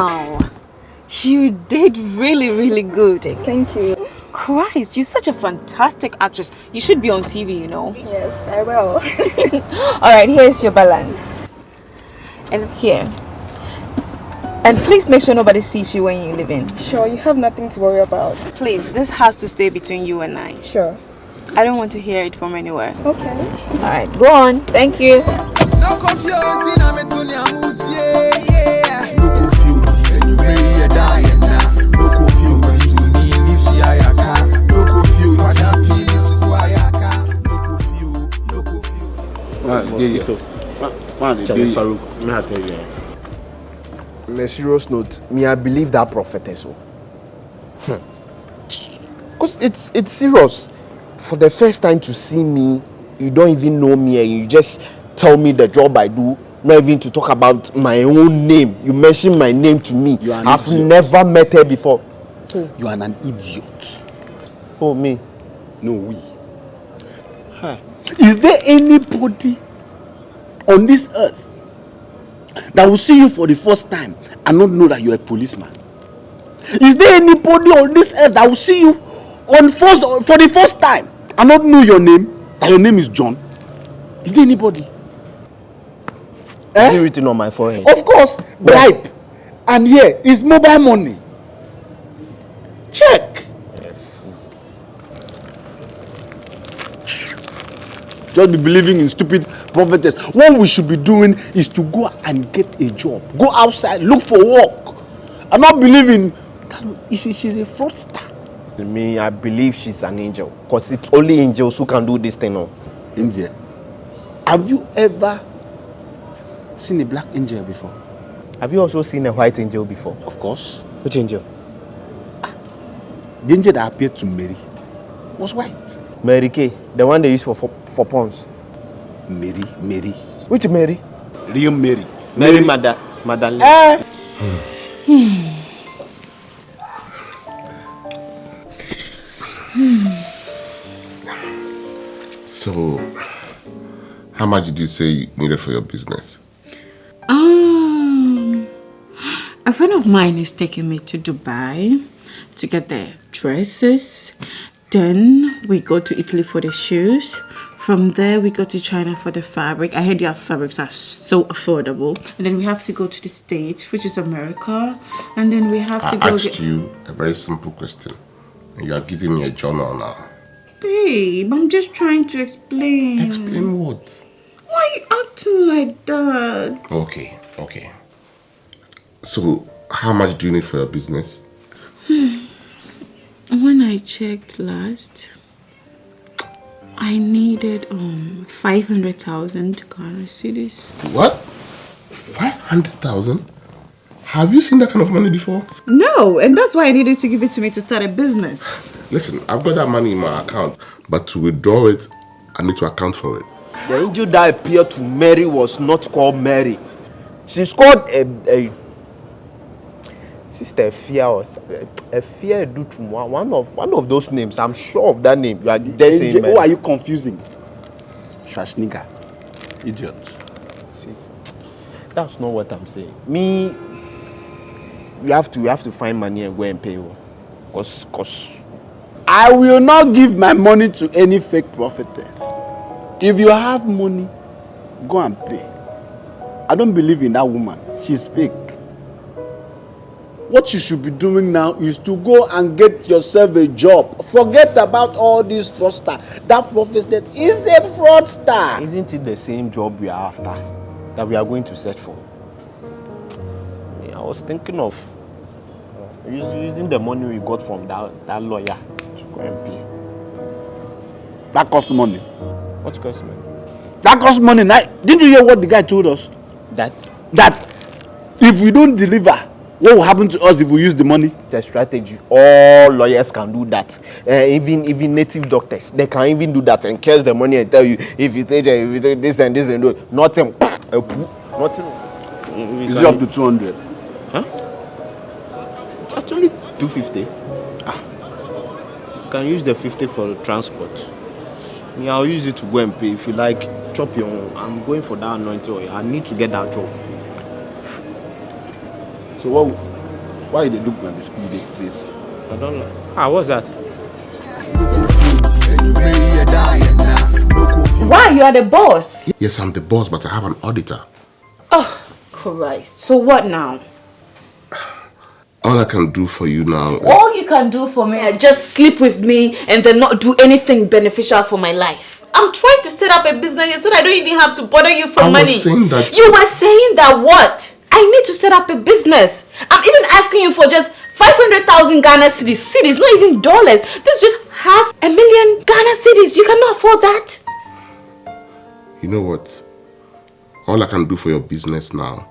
Wow. You did really, really good. Thank you. Christ, you're such a fantastic actress. You should be on TV, you know. Yes, I will. Alright, here's your balance. And here. And please make sure nobody sees you when you leave in. Sure, you have nothing to worry about. Please, this has to stay between you and I. Sure. I don't want to hear it from anywhere. Okay. Alright, go on. Thank you. No confusing, I'm a Tonya Mood, yeah. No confusing, and you may hear dying now. No confusing, to me, if I can. No confusing, what I'm feeling, so I can. No confusing, no confusing. Charlie Farouk, may I tell you? On a serious note, me I believe that prophetess. Because it's serious. For the first time to see me, you don't even know me and you just tell me the job I do, not even to talk about my own name. You mention my name to me. I've never met her before. You are an idiot. Oh, me? No, we. Huh. Is there anybody on this earth that will see you for the first time and not know that you're a policeman? Is there anybody on this earth that will see you for the first time and not know your name, that your name is John? Is there anybody? Is it written on my forehead? Of course, bribe. And here is mobile money. Check. Just be believing in stupid prophetess. What we should be doing is to go and get a job. Go outside, look for work. I'm not believing that she's a fraudster. Me, I believe she's an angel. Because it's only angels who can do this thing now. Angel. Have you ever seen a black angel before? Have you also seen a white angel before? Of course. Which angel? The angel that appeared to Mary was white. Mary Kay, the one they use for pounds. Mary. Which Mary? Real Mary. Mary Magdalene. So, how much did you say you needed for your business? A friend of mine is taking me to Dubai to get the dresses. Then we go to Italy for the shoes. From there, we go to China for the fabric. I heard their fabrics are so affordable. And then we have to go to the States, which is America. And then we have to go... I asked you a very simple question. And you are giving me a journal now. Babe, I'm just trying to explain. Explain what? Why are you acting like that? Okay. So, how much do you need for your business? When I checked last, I needed 500,000 Ghana cedis. What? 500,000? Have you seen that kind of money before? No, and that's why I needed to give it to me to start a business. Listen, I've got that money in my account, but to withdraw it, I need to account for it. The angel that appeared to Mary was not called Mary. She's called a Sister Fear or a Fear Dutumwa. One of those names. I'm sure of that name. You are just saying. Who are you confusing? Schwarzenegger. Idiot. That's not what I'm saying. Me, you have to find money and go and pay. Cause I will not give my money to any fake prophetess. If you have money, go and pay. I don't believe in that woman. She's fake. What you should be doing now is to go and get yourself a job. Forget about all these fraudsters. That prophetess is a fraudster. Isn't it the same job we are after that we are going to search for? I was thinking of using the money we got from that lawyer to go and pay. That costs money. What costs money? That costs money. Didn't you hear what the guy told us? That if we don't deliver, what will happen to us if we use the money? The strategy. All lawyers can do that. Even native doctors, they can even do that and curse the money and tell you if you take this and this and that. Nothing. Nothing. Is it up to 200? Huh? It's actually 250. You can use the 50 for transport. I'll use it to go and pay. If you like, chop your own. I'm going for that anointing oil. I need to get that job. So Why they look like this? I don't know. What's that? Why? You are the boss. Yes, I'm the boss, but I have an auditor. Oh, Christ. So what now? All I can do for you now is... All you can do for me is just sleep with me and then not do anything beneficial for my life. I'm trying to set up a business so that I don't even have to bother you for money. I was saying that... You were saying that what? I need to set up a business. I'm even asking you for just 500,000 Ghana cedis, not even dollars. That's just 500,000 Ghana cedis. You cannot afford that. You know what? All I can do for your business now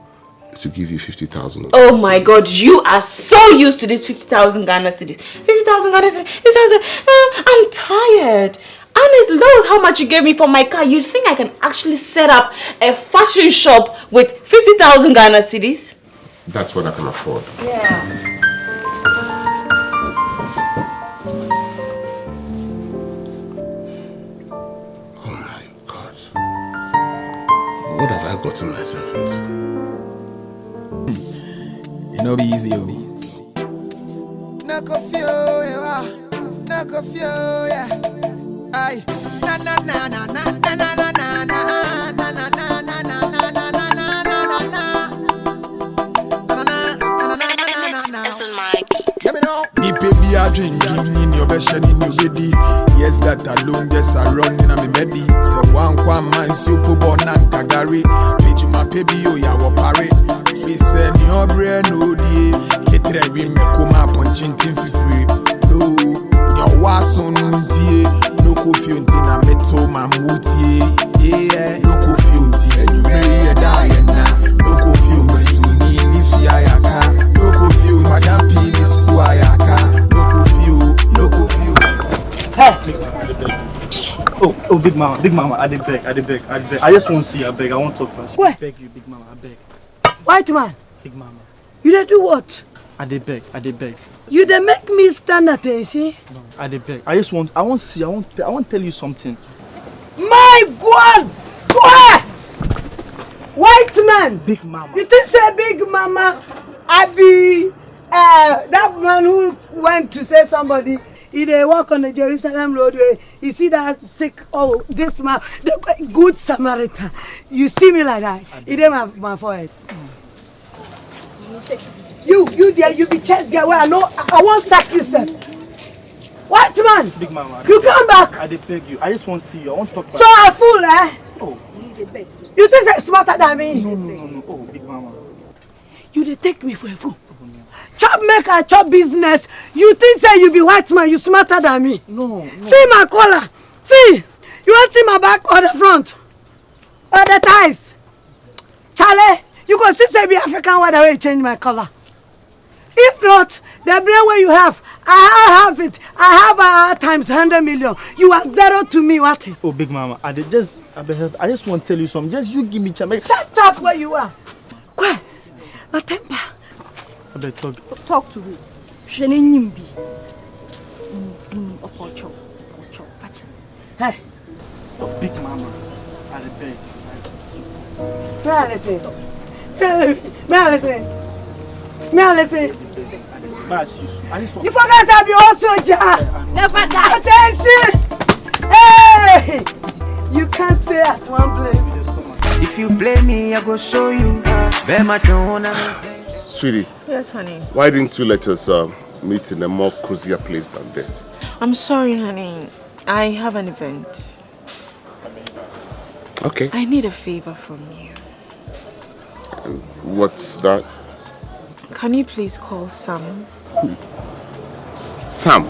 is to give you 50,000. Oh my God, you are so used to this 50,000 Ghana cedis. 50,000 Ghana cedis, 50,000. I'm tired. Honest, that was how much you gave me for my car. You think I can actually set up a fashion shop with 50,000 Ghana cedis? That's what I can afford. Yeah. Oh my God. What have I gotten myself into? You know, be easy, yo. Yeah. Aye. Na na na na na na na na na na na na the baby I drink in your best in your body. Yes, that alone just a run in a me medi. Say one man super born and kagari. Page my baby oh ya wo pare. Fi send your brain no die. Ketre we me kuma punching tin free. No, your waso no die. No coffee until na meto mamuti. Yeah, no coffee until and you marry a die na. No coffee until ni fiayaka. No coffee madam penis kuayaka. No coffee. Hey. Oh, big mama, I beg. I just want to see you, I beg. I want to talk to you. Where? I beg you, big mama, I beg. White man, Big mama, you dey do what? I beg. You dey make me stand attention. No, I beg. I want to see. I want to tell you something. My God! Where? White man! Big mama. You think say big mama? I be that man who went to say somebody. He dey walk on the Jerusalem roadway. You see that sick? Oh, this man, the good Samaritan. You see me like that? He dey my forehead. You there? You be church girl. Where I know I won't sack you, sir. White man! Big mama. You come back. I beg you. I just want to see you. I want to talk to you. So I fool, eh? Oh. You think you're smarter than me? No. Oh, big mama. You dey take me for a fool. Chop maker, chop business. You think say you be white man, you smarter than me. No. See my collar. See. You want see my back or the front? Or the ties? Charlie, you go see say be African why the way you change my color. If not, the brain where you have, I have it. I have times 100 million. You are zero to me, what? Oh, big mama. I just want to tell you something. Just you give me chance. Shut up where you are. Where? My temper. I beg talk. Talk to me. Sheninimbi. Hey. Oh, big mama. I beg. May I listen? You forget to be also jar. Never die. Attention. Hey! You can't stay at one place. If you play me, I go show you. Sweetie. Yes, honey. Why didn't you let us meet in a more cozier place than this? I'm sorry, honey. I have an event. Okay. I need a favor from you. And what's that? Can you please call Sam? Sam.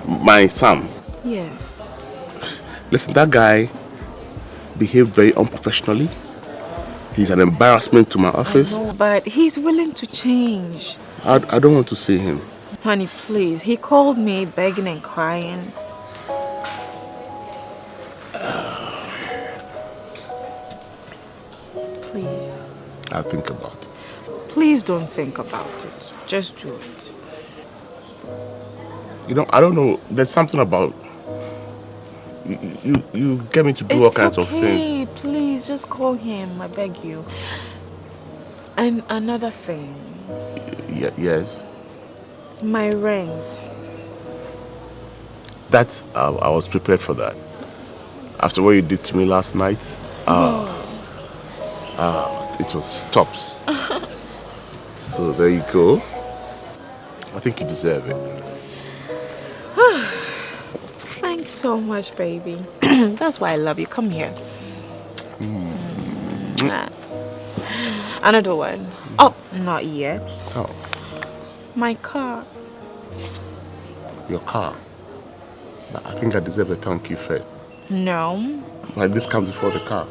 My Sam. Yes. Listen, that guy behaved very unprofessionally. He's an embarrassment to my office. I know, but he's willing to change. I don't want to see him. Honey, please. He called me begging and crying. Please. I'll think about it. Please don't think about it. Just do it. You know, I don't know. There's something about you get me to do all kinds of things. Please, just call him. I beg you. And another thing. Yes. My rent. That's I was prepared for that. After what you did to me last night, it was tops. So there you go. I think you deserve it. Thanks so much, baby. That's why I love you. Come here. Another one. Oh, not yet. Oh, My car. your car. I think I deserve a thank you first. No. Like this comes before the car.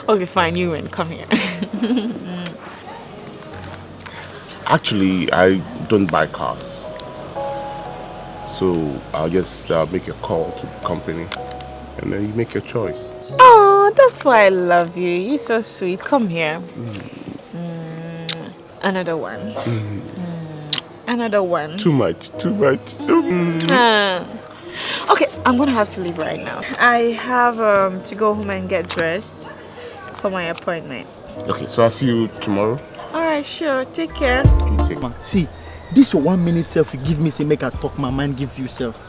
Okay, fine. You win. Come here. Actually, I don't buy cars. So I'll just make a call to the company and then you make your choice. Oh, that's why I love you. You're so sweet. Come here. Another one. Another one. Too much. Okay, I'm gonna have to leave right now. I have to go home and get dressed for my appointment. Okay, so I'll see you tomorrow. Alright, sure. Take care. See, this your 1 minute self you give me, say make I talk my mind, give you self.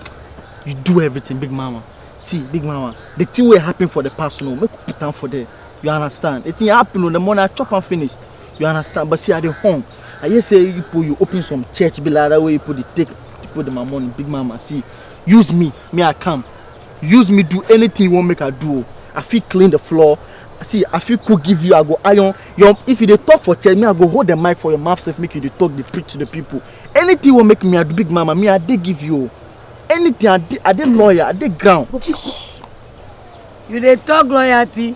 You do everything, big mama. See, big mama, the thing will happen for the past, no, make put down for there. You understand? The thing happen on the morning, I chop and finish. You understand? But see, at the home, I just say you open some church, be like that way you put the my money, big mama. See, use me I come. Use me, do anything you want make I do. I feel clean the floor. See, I feel cook give you, I go iron. If you dey talk for church, me I go hold the mic for your mouth, safe make you dey talk, dey preach to the people. Anything will make me a big mama, me I dey give you. Anything I dey lawyer, I dey ground. You dey talk loyalty.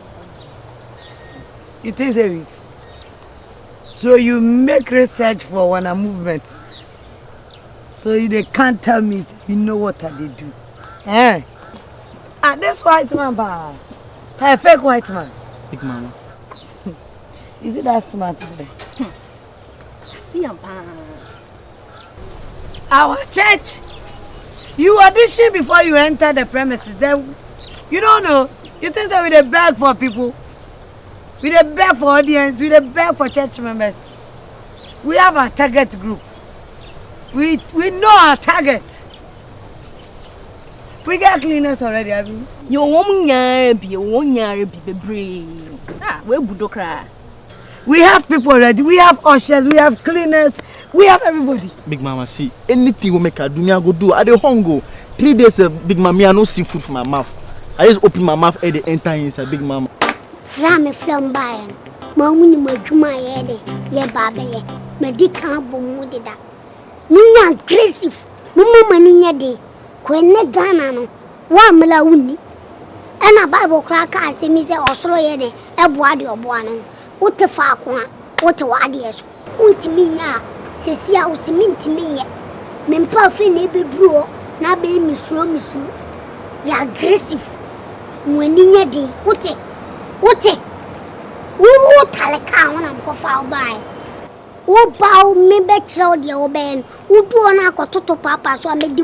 You think say if. So you make research for one movement. So they can't tell me you know what they do. Eh? This white man, ba. A fake white man. Big mama. Is it that smart? See, Our church. You audition before you enter the premises. Then you don't know. You think that we dey beg for people. We dey beg for audience. We dey beg for church members. We have a target group. We know our target. We get cleaners already, have you? You won't be brave. Where Budokra? We have people already. We have ushers. We have cleaners. We have everybody. Big mama, see, anything will make her do, me I go do. I dey hungry. 3 days, big mama, I no see food for my mouth. I just open my mouth and they enter inside, big mama. Flame by Mamuni Majuma Yede, ye babe, medical bomudida. Munya aggressive, Mumma Ninya Quene Ganano, Wamela Uni. And a Bible cracker, say Mr. Oslo Yede, a boadi or buano. What the fuck one? What a wadias? Untiminya, Cecia was mintimia. Memperfin be draw, na be misro misu. Ya aggressive. Mweninye di, wote. Wo taleka wona mkofa obai. Wo bawo me be kire de oben. Wo do na akototo papa so amedi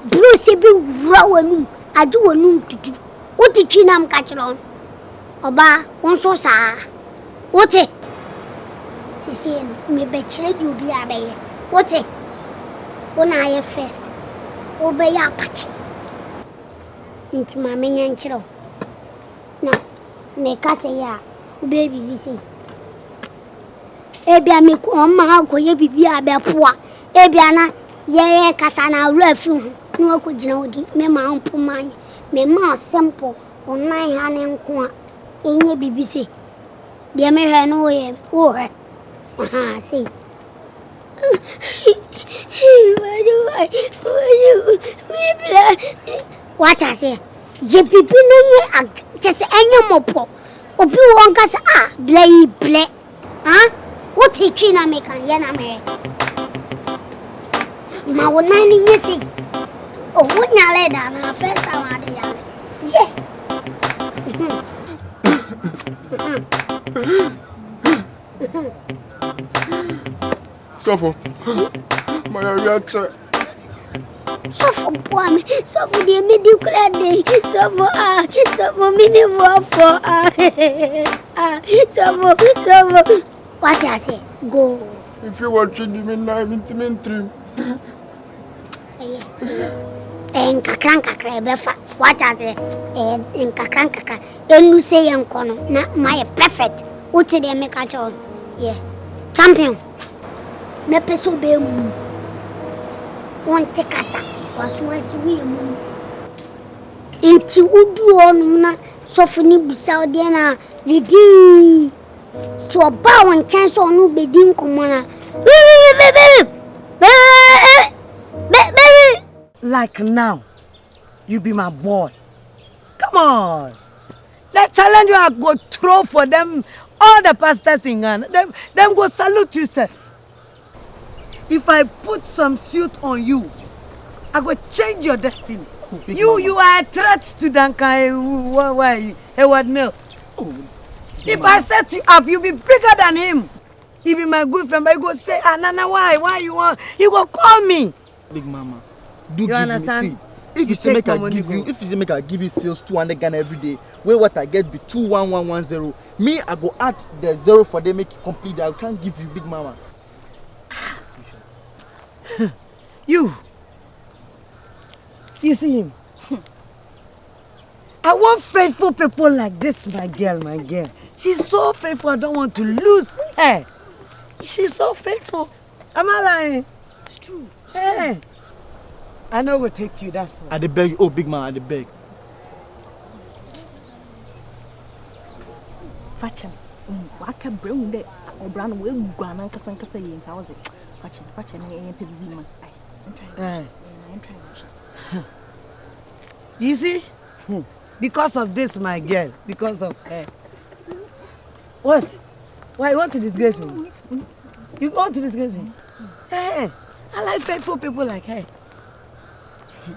bruce bi wura wanu. Ade wanu tutu. Wote twi na mka kire on. Oba, won so saa. Wote. Sisi no me be kire di obi abeye. Wote. Wona aye first. Obe ya pachi. Nti ma menya nkire. No, me kase ya, baby bisi. Ebia me ko ma akoye bibi abepoa. Ebia na ye kasa na rafi hu. No akogina odi me ma mpomanye. Me ma simple online ha ne nko a. Enye bibi se. De me hwe no ye, wo hwe. Ha se. What I say? Je pipi nenye just enye mopo. Obi wonka sa ble. Huh? What he trina make an yana me. Ma wona ni nyesi. Oh wonya le da na first time ade ya. Suffer. My reaction. Suffer boy, suffer the medical day. Suffer minimum for suffer. What I say? Go. If you want to me now, I'm trim. En kakra befa. What are they? En kakra. And you say young corner. Na my perfect. What did they make at all? Yeah. Champion. Me peso be mu. One take us. Was once we mu. Inti udu on na sofini bisa de na yidi. To a bow and chance on no bedin komona. Like now, you be my boy. Come on. That challenge you are go throw for them, all the pastors in Ghana. Them go salute you, sir. If I put some suit on you, I go change your destiny. You are a threat to Duncan Howard Mills. If I set you up, you'll be bigger than him. He be my good friend, but he go say, Nana, why you want? He go call me. Big mama, do you understand? Me, if you say make I give you sales 200 Ghana every day, where what I get be 21110. Me, I go add the 0 for them, make it complete. I can't give you, big mama. You see him? I want faithful people like this, my girl. She's so faithful, I don't want to lose her. She's so faithful. Am I lying? It's true. Hey. I know we'll take you, that's all. I dey beg, oh big man, I dey beg. Fachem, waka brown de or brown we gwana kasa yin tawaze. Fachem na pebi man. I'm trying. You see? Because of this, my girl, because of her. What? Why you want to disgrace me? You want to disgrace me? Hey, I like faithful people like her.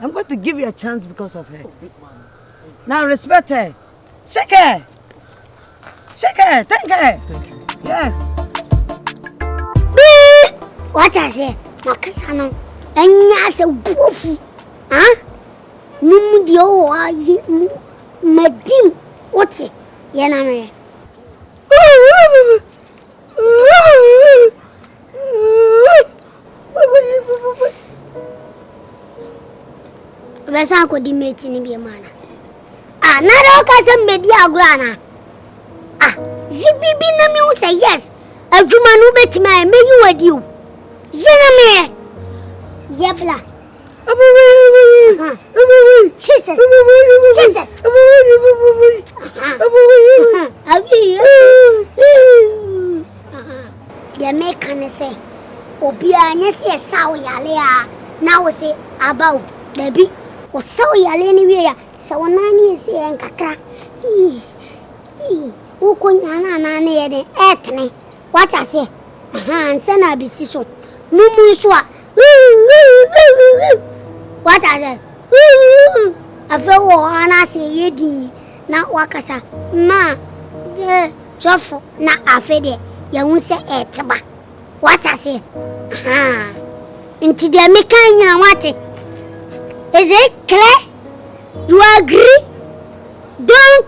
I'm going to give you a chance because of her. Now respect her. Shake her. Shake her. Thank her. Thank you. Yes. What I say? Makasano. Enya se bufu. Huh? Numu dio wa madim. What's it? Yana me. Besa ko di meti ni bi mana. Ah, na do ka sem be di agura na. Ah, yibibi na me say yes. Adwuma no betima me yi wadi o. Yena me. Yebla. Jesus. Jesus. Ya me kan say obi anya se saw yale a na wo say about baby o saw yale ni we ya saw nani se en kakra o ko nyana na na ye de etne what I say ansa na bi si so mumu so a what I say afa wo ana se yedi na wakasa ma de chofo na afa de ya hu se etba what I say into the mekanya what is it clear? You agree? Don't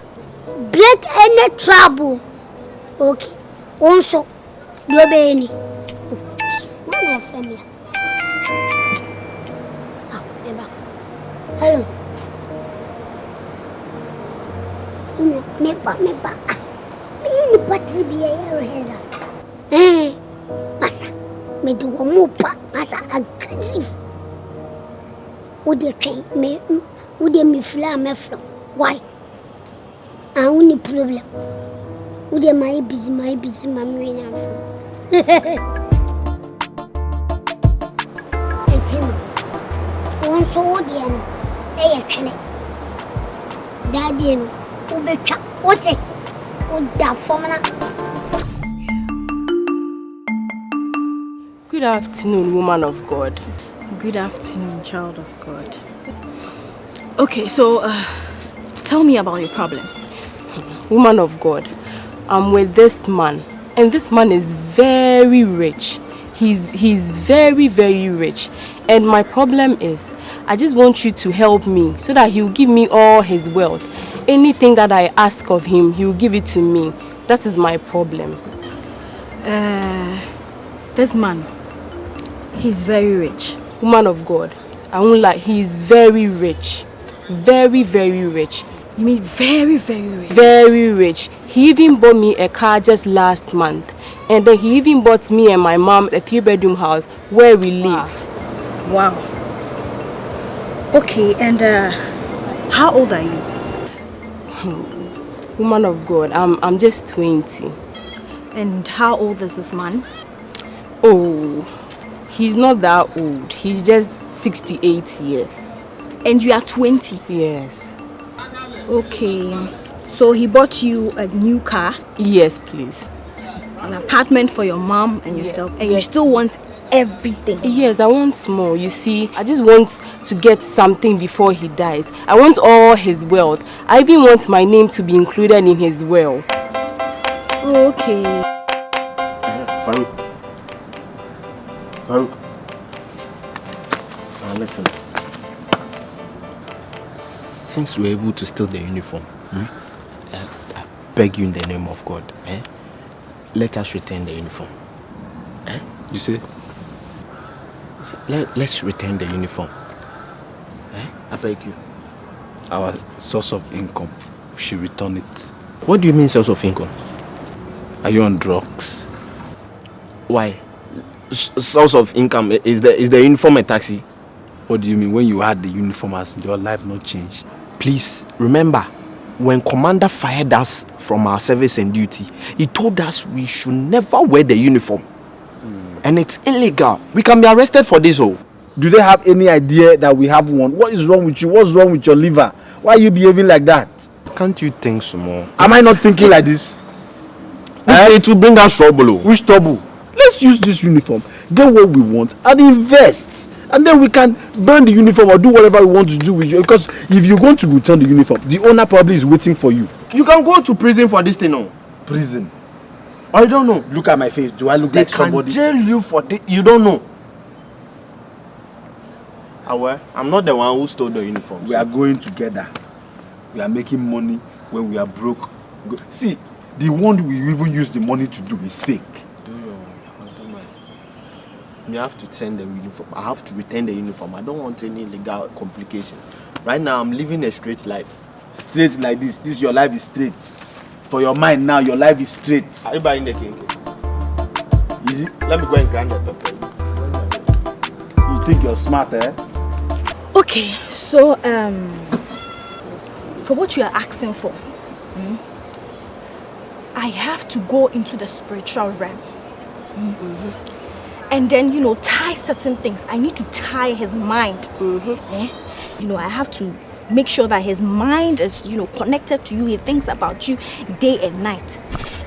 break any trouble. Okay. Also, do any. Nana family. Hello. Me ba. Me ni patri biya ya reza. Masa. Me do mo pa masa aggressive. Would you train me? Would you me fly me flow? Why? I only problem. Would you my busy memory now? One so dear, hey, actually, Daddy, Ubecha, what's it? Would that formula? Good afternoon, woman of God. Good afternoon, child of God. Okay, so tell me about your problem. Woman of God, I'm with this man, and this man is very rich. He's very, very rich. And my problem is, I just want you to help me so that he'll give me all his wealth. Anything that I ask of him, he'll give it to me. That is my problem. This man, he's very rich. Woman of God, I won't lie, he's very rich. Very, very rich. You mean very, very rich? Very rich. He even bought me a car just last month. And then he even bought me and my mom a 3-bedroom house where we live. Wow. Okay, and how old are you? Woman of God, I'm just 20. And how old is this man? Oh, he's not that old. He's just 68 years. And you are 20? Yes. Okay. So he bought you a new car? Yes, please. An apartment for your mom and yourself, and you still want everything? Yes, I want more. You see, I just want to get something before he dies. I want all his wealth. I even want my name to be included in his will. Okay. Farouk. Now listen. Since you were able to steal the uniform, I beg you in the name of God, let us return the uniform. You say? Let's return the uniform. I beg you. Our source of income, we should return it. What do you mean source of income? Are you on drugs? Why? Source of income, is the uniform a taxi? What do you mean? When you had the uniform, has your life not changed? Please remember, when Commander fired us from our service and duty, he told us we should never wear the uniform. And it's illegal. We can be arrested for this. Oh. Do they have any idea that we have one? What is wrong with you? What's wrong with your liver? Why are you behaving like that? Can't you think some more? Am I not thinking like this? It will bring us trouble. Which trouble? Let's use this uniform, get what we want, and invest. And then we can burn the uniform or do whatever we want to do with you. Because if you're going to return the uniform, the owner probably is waiting for you. You can go to prison for this thing, no? Prison? I don't know. Look at my face. Do I look like somebody? They can jail you for this. You don't know. I'm not the one who stole the uniform. We are going together. We are making money when we are broke. See, the one we even use the money to do is fake. You have to return the uniform. I have to return the uniform. I don't want any legal complications. Right now, I'm living a straight life. Straight like this. Your life is straight. For your mind now, your life is straight. Are you buying the king? Easy. Let me go and grind the pepper. You think you're smart, eh? Okay, so for what you are asking for, I have to go into the spiritual realm. And then, tie certain things. I need to tie his mind. I have to make sure that his mind is, connected to you. He thinks about you day and night.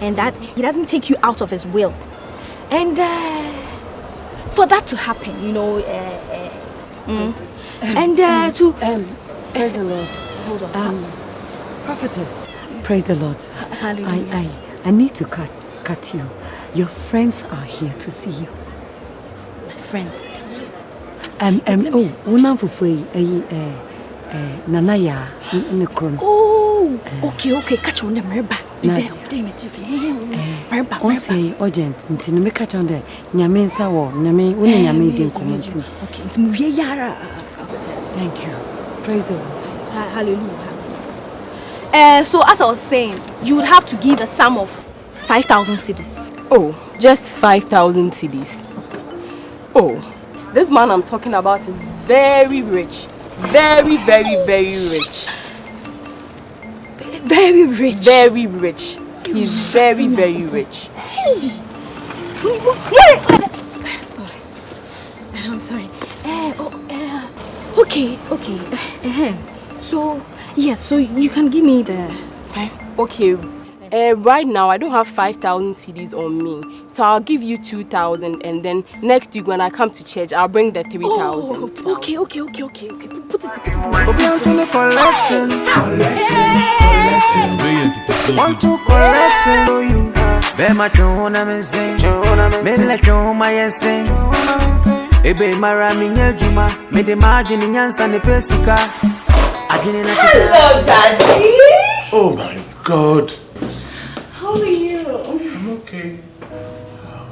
And that he doesn't take you out of his will. And for that to happen, praise the Lord. Hold on. Prophetess, praise the Lord. Hallelujah. I need to cut you. Your friends are here to see you. Friends. Unam Fufui, Nanaya, Nikron. Oh, okay, catch on the Merba. Say, urgent, until you catch on the Yamin Sawo, Yami, Yami, okay, it's Muyara. Thank you. Praise the Lord. Hallelujah. So, as I was saying, you would have to give a sum of 5,000 cedis. Oh, just 5,000 cedis. Oh, this man I'm talking about is very rich. Very, very, very rich. Very rich? Very rich. He's very, very rich. I'm sorry. Okay. So, yes, so you can give me the... Okay. Right now, I don't have 5,000 cedis on me. So I'll give you 2,000, and then next week when I come to church, I'll bring the 3,000. Okay. Put it in collection. Want to collection you. Be my tune, I'm sing. Me like you, my sing. Ebe marami nyejuma. Me de margin nyansa ne pesika. Hello, Daddy. Oh my God. How are you? I'm okay.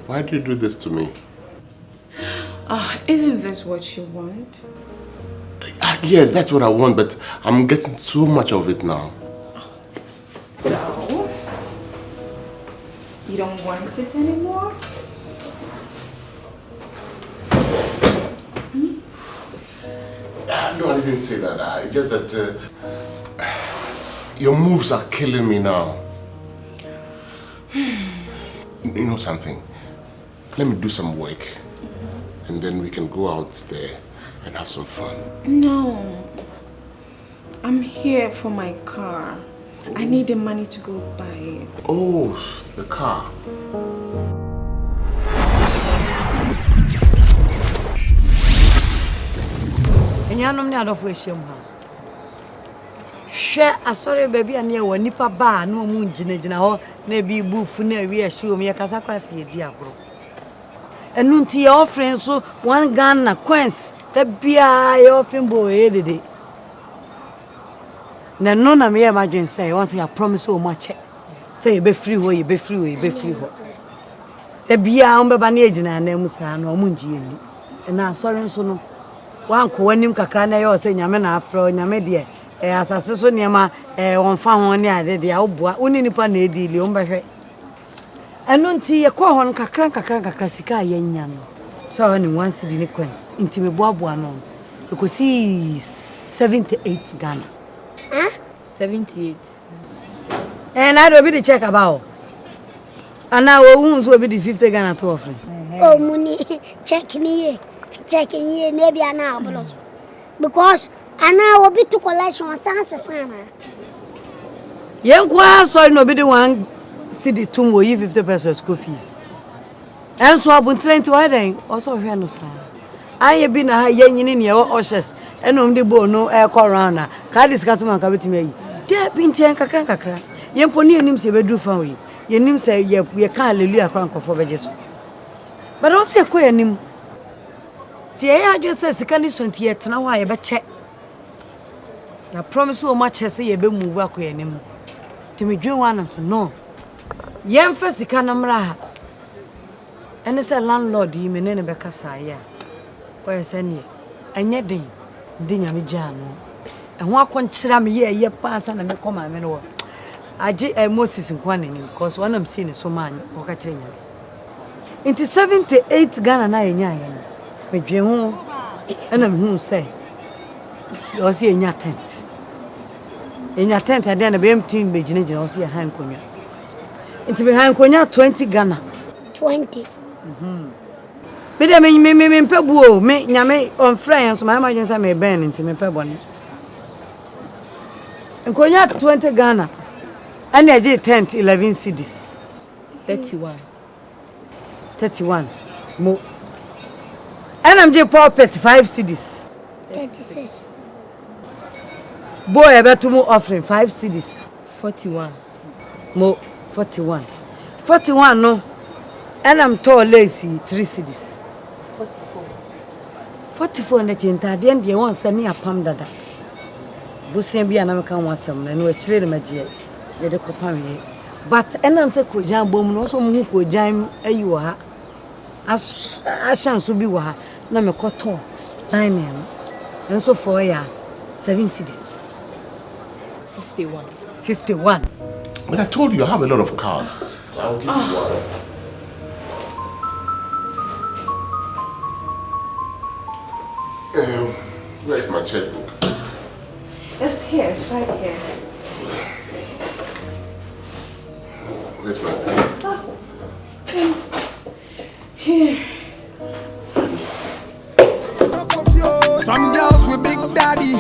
Why did you do this to me? Isn't this what you want? Yes, that's what I want, but I'm getting so much of it now. So, you don't want it anymore? No, I didn't say that. It's just that your moves are killing me now. You know something? Let me do some work, and then we can go out there and have some fun. No. I'm here for my car. I need the money to go buy it. Oh, the car. Enyanom ne adofo ehiem ha. Hwe asore baby ane e wani pa ba na mu nginagina ho na bi bufu na wi ehiem ye kasa kwase ye di agro. Enu nti ye offering so one Ghana coins da bia ye offering boy edede. Na no na me imagine say once I promise o ma check. Say you be free ho, you be free ho, you be free ho. Da bia on be ba na egina na mu sa na o mu ngie ni. Na asore nso no wanko wanim kakra na ye say nyame na afro nyame de asase so niema wonfa ho ne ade de aboa oni nipa na edili o mbehwe eno nti ye ko ho kakra sika ye nya no so ni one cedi ni coins nti me boaboa no because see 78 Ghana 78 na do bi the check about ana wo hu so bi the 50 Ghana to offering Oh money check me maybe an hour because ana will be to collection sans sana. Yenkwa so no be the one cedi tum wo 50 pesos school fee. Enso abuntrent wa den also hwe no sa. Aye bi na ha yenyini ne o oshes enom de bo no e ko round na ka disika to man ka betimi ayi. De bi ntien kakra. Yempo ne enim se bedru fa we. Yenim se ye ka hallelujah kran kofo beje so. But also ko yenim. Si I just say sika ni sonti ye tena wa ye be che. Ya promise o ma che say ye be move akoye nim. Ti me dwen wa nam so no. Ye mfa sika na mra ha. Ene say landlord yi me ne be kasa ya. Ko ye say ne. Enye den. Ndi nya me gya no. E ho akonkyira me ye pa ansa na me koma me no. Age Moses nkwa ne because one am see ne so man o ka kire nya. Into 78 Ghana na ye nya ye. Me dwen ho ena me hu say o si enya tent. Enya tent ade na be empty be gina o si han konwa. Nti be han konwa 20 Ghana. 20. Be de me pebu me nyame on friend so my imagine say me ben nti me pebo ne. Nkonya 20 Ghana. Ana age tent 11 cedis. 31 mo. And I'm just pulpit 5 cedis. 36. Boy, I bet to more offering 5 cedis. 41. Mo 41. 41 no. And I'm tall lazy 3 cedis. 44. 44 na chinta de ndie won se ne apam dada. Busin bia na meka won asem na no akire na magie. Ye de kopam ye. But enam se ko jan bom no so mo hu ko jan ayi wo ha. Ashan so bi wo ha. Na me koton diamond and so 4 years 7 cedis 51 But I told you I have a lot of cars. I'll give you one. Where's my checkbook? It's here, it's right here. Where's my pen? Here. Some girls with big daddy.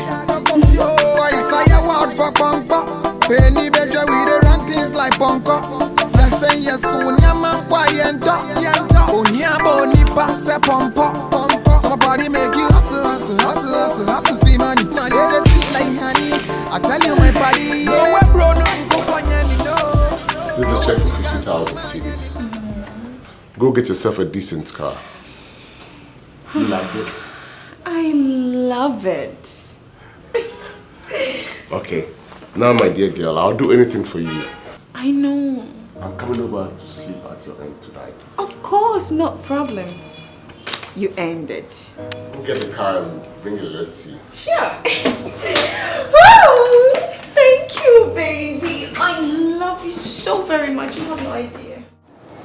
Why say a word for pumper? Penny better we the run things like bunker. Let's say yes, soon your man quiet. Oh, yeah, boni pass a pumper. Somebody make you hustle, fee money. Money just sweet like honey. I tell you my body, oh, bro, no. This is a check for 50,000 cedis. Go get yourself a decent car. You like it? I love it. Okay. Now, my dear girl, I'll do anything for you. I know. I'm coming over to sleep at your end tonight. Of course, no problem. You earned it. Go get the car and bring it, let's see. Sure. Oh, thank you, baby. I love you so very much. You have no idea.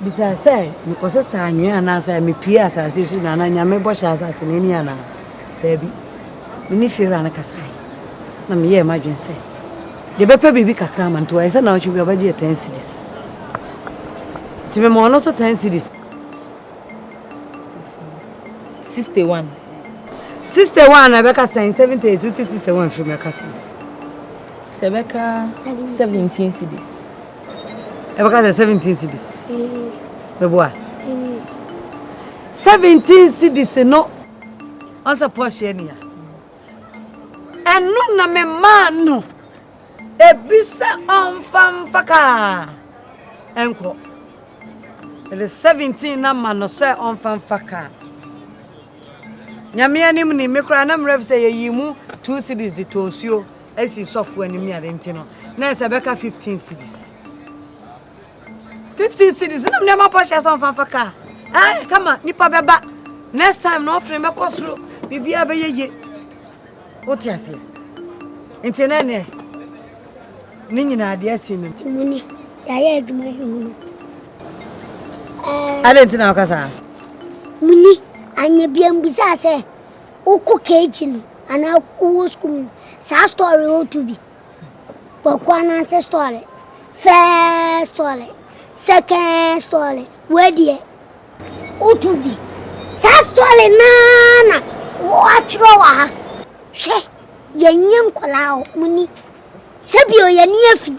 Besides, say, because it's a new and as I me Pierce as is in an anime bush as in Indiana. Baby, we need fear and a casai. Let me imagine say. The Beppe baby cram and twice and now you be over 10 cities. To be more also 10 cities. 61. 61, Rebecca saying 70 to 61 from your cousin. Rebecca 17 cities. Rebecca 17 cities. The boy. 17 cities, no. Answer Porsche. And no, na me man, no. A bisa on fam faka. Enko. It is 17 na man no say on fam faka. Nyame anim ni me kura na mrev say yimu 2 cities the tosio esi software ni me adenti no. Na Rebecca 15 cities. 15 cities no me ma Porsche on fam faka. Ah, come on, nipa beba. Next time no frame me kosro. Bibia be ye. What you say? Intene Nini na ade asini. Timuni. Ya ya eduma hunu. Adentina okasa. Muni anya bia mbisa se uko keji no ana uwo school. Sa story o to be. Kwa na se story. First story. Second story. Where die? O to be. Sa story na watch ro wa ha. She yanyam kwala muni. Sabio ya niafi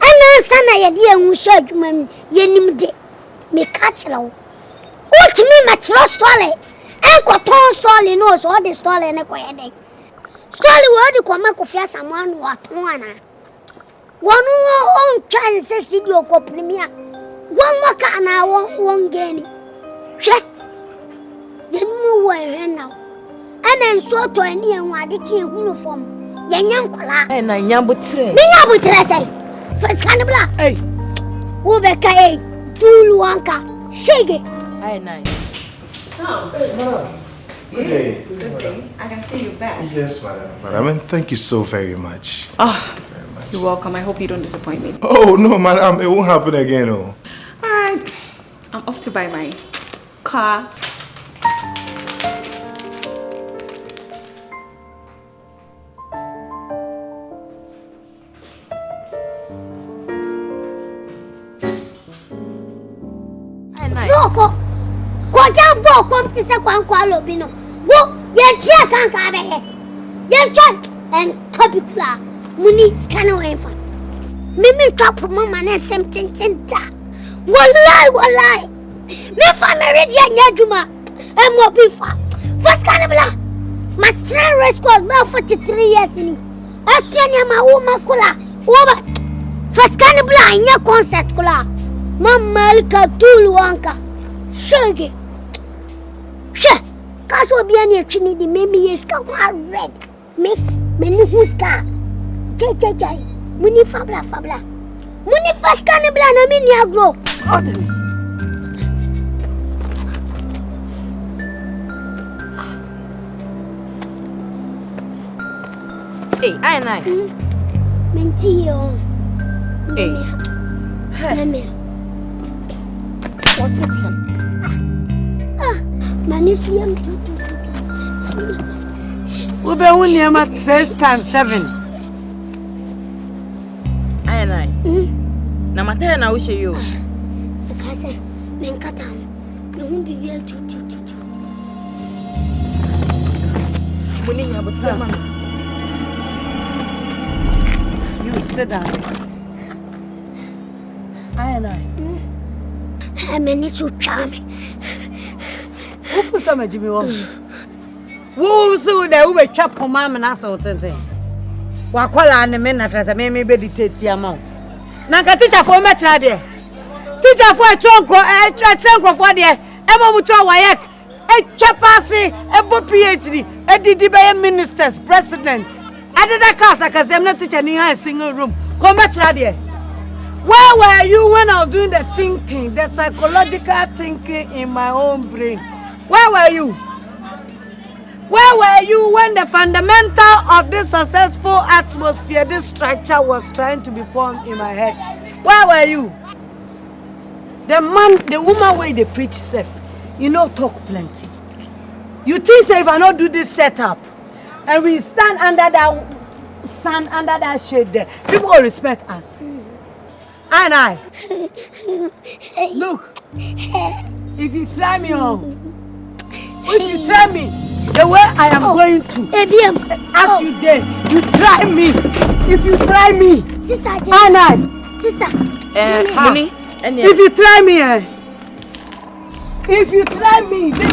ana sana ya die nwusha adwuma mi yenim de me catch lawo utimi ma trust story enko ton story no so the story ne koye den story wo de ko ma ko fia saman wa ton ana wonu on chance sidi ko premier won maka na won geni hwe yenu wo ehwe na ana nso to ani en wa de tie hunu fom Yanyam kola. Eh na nyambutre. Ni nyambutre say. First canibla. Hey. Wo be kai tulu anka. Shege. Hey na. Sam. Hey, madam. Good day. Good day. I can see you back. Yes, madam. Madam, and thank you so very much. You're welcome. I hope you don't disappoint me. Oh no, madam, it won't happen again, oh. Alright. I'm off to buy my car. Boko. Ko jam boko ti se kwan kwa lobi no. Wo ye tria kan ka be he. Ye try and topic fla. Muni scan away fa. Mimi trap mama na sem tin da. Wallahi. Me fa me ready anya djuma. E mo bi fa. First can bla. My train race called me 43 years ni. Asenya ma wo makula. Wo ba. First can bla anya concert kula. Mama alika tulu wanka. Shege. She. Kaso biani etwini di memi yeska wa red. Me ni huska. Jai. Muni fabla. Muni first can bla na me ni agro. Order. Hey, I. Menti yo. Hey. Meme. What's it here? Manisium. We be winning at 6 times 7. I. Na matera na wo you. Because men kata. Me hu bi wi tu. Muni nyabutra man. You sit down. I. Many so charming. Who for some Jimmy Wong? Who so that we chop for mamma and so something? Wakwala and the men that has a may meditate your mouth. Nanka teacher for metra there. Teacher for a trunk of what there. Emma Mutua Wayak, a chapasi, a PhD, a DDB ministers, president. I did a casa because I'm not teaching in a single room. Come metra there. Where were you when I was doing the thinking, the psychological thinking in my own brain? Where were you? Where were you when the fundamental of this successful atmosphere, this structure was trying to be formed in my head? Where were you? The woman where they preach self, you know, talk plenty. You think say if I not do this setup, and we stand under that sun, under that shade there, people will respect us. And I, look, if you try me on, if you try me the way I am going to, as you did, you try me. If you try me, Sister and I, Sister, honey, if you try me, if you try me, this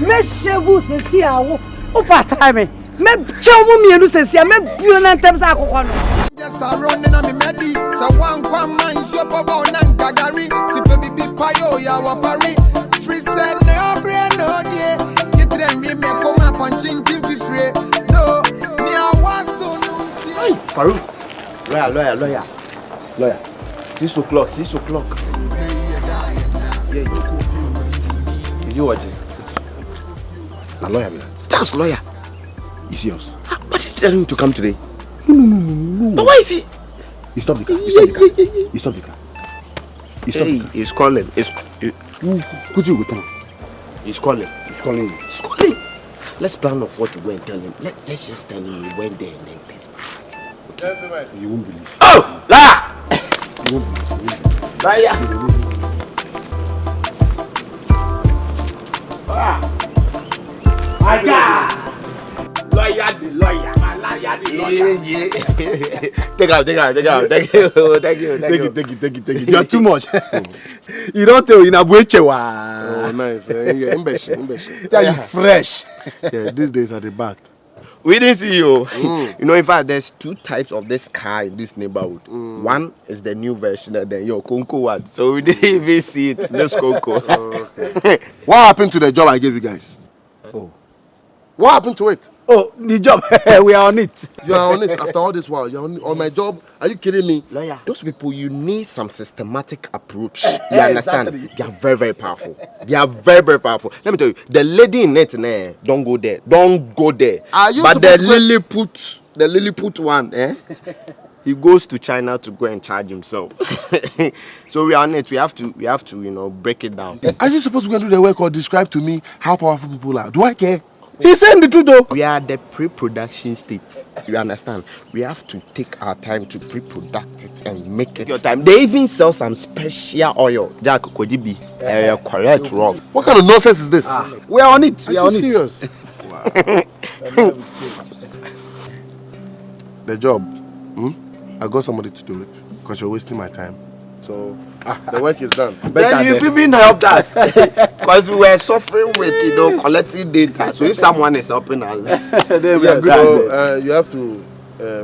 me shebu se si awo, upa try me. Me chomu mi enu se si, me biona tem sa akoko no. Just a running on me medi, so one man shop about nan gagari, the baby payo ya wapari, free said no brain no die, get them me come up on chin free, no, me I was so no. Farouk, lawyer. 6 o'clock. Yeah. Is he watching? A lawyer, that's lawyer. He's yours. But did you tell him to come today? No. But why is he? You stop the car. He's calling. Could you with him? He's calling you. Let's plan of what to go and tell him. Let's just tell him we went there and then things. Okay. You won't believe. Oh! Liar! You won't believe. Liar! Lawyer. Yeah. Take out. Thank you. You're too much. You don't tell in a Abuechewa. Oh, nice. Tell you fresh. Yeah, these days at the back. We didn't see you. You know, in fact, there's 2 types of this car in this neighborhood. One is the new version and then your Conco one. So we didn't even see it. This Conco. Okay. What happened to the job I gave you guys? Oh. What happened to it? Oh, the job. We are on it. You are on it after all this while. You're on my job. Are you kidding me? Lawyer, those people, you need some systematic approach. You understand? Exactly. They are very, very powerful. Let me tell you, the lady in it, don't go there. But the Lilliput one, he goes to China to go and charge himself. So we are on it. We have to, break it down. Are you supposed to go and do the work or describe to me how powerful people are? Do I care? He's saying the truth though. We are the pre-production state. You understand? We have to take our time to pre-product it and make it your time. They even sell some special oil. Jack Kodibi. Correct rough. What kind of nonsense is this? We are on it. Are you serious? Wow. The job. I got somebody to do it because you're wasting my time. So the work is done. Then you've even helped us because we were suffering with collecting data. So if someone is helping us, then we are good. So you have to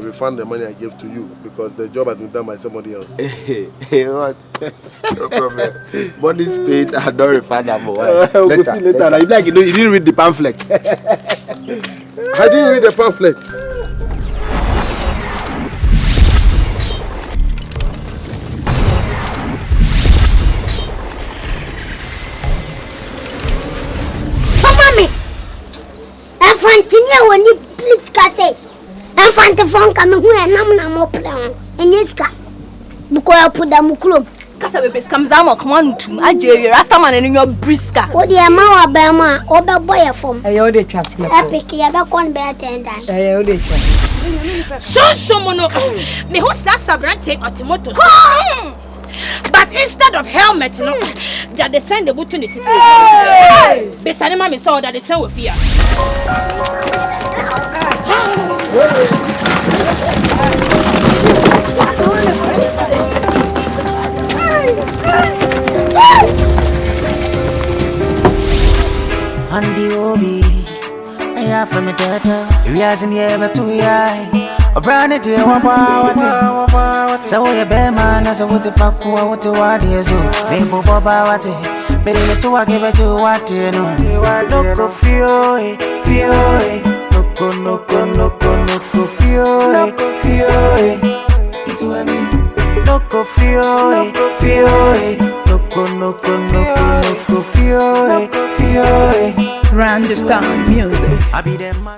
refund the money I gave to you because the job has been done by somebody else. What? No problem. Money's paid. I don't refund that more. We'll see later. You didn't read the pamphlet. I didn't read the pamphlet. Continue when you please say and find the phone coming who and I'm more plan and yes car because I put them club Kasa bebes kamzamo come on to Ajay Rasta man in your brisker. What the amount of Bama or the boy from I owe the trust. Epic, you have one better attendance. I owe the trust. So someone me who sabrante automoto. But instead of helmet, that they send the button it. They send me saw that they send with fear. And the obi, I have from the data. You are in the ever too high. A brand new one power. So we be man as a what the fuck what to what is so. Maybe Baba what it. But it is so I give it to what you know. No go feel it. No go feel it. It's what me. No go feel it. No go feel it. feel. Run this town music. I be them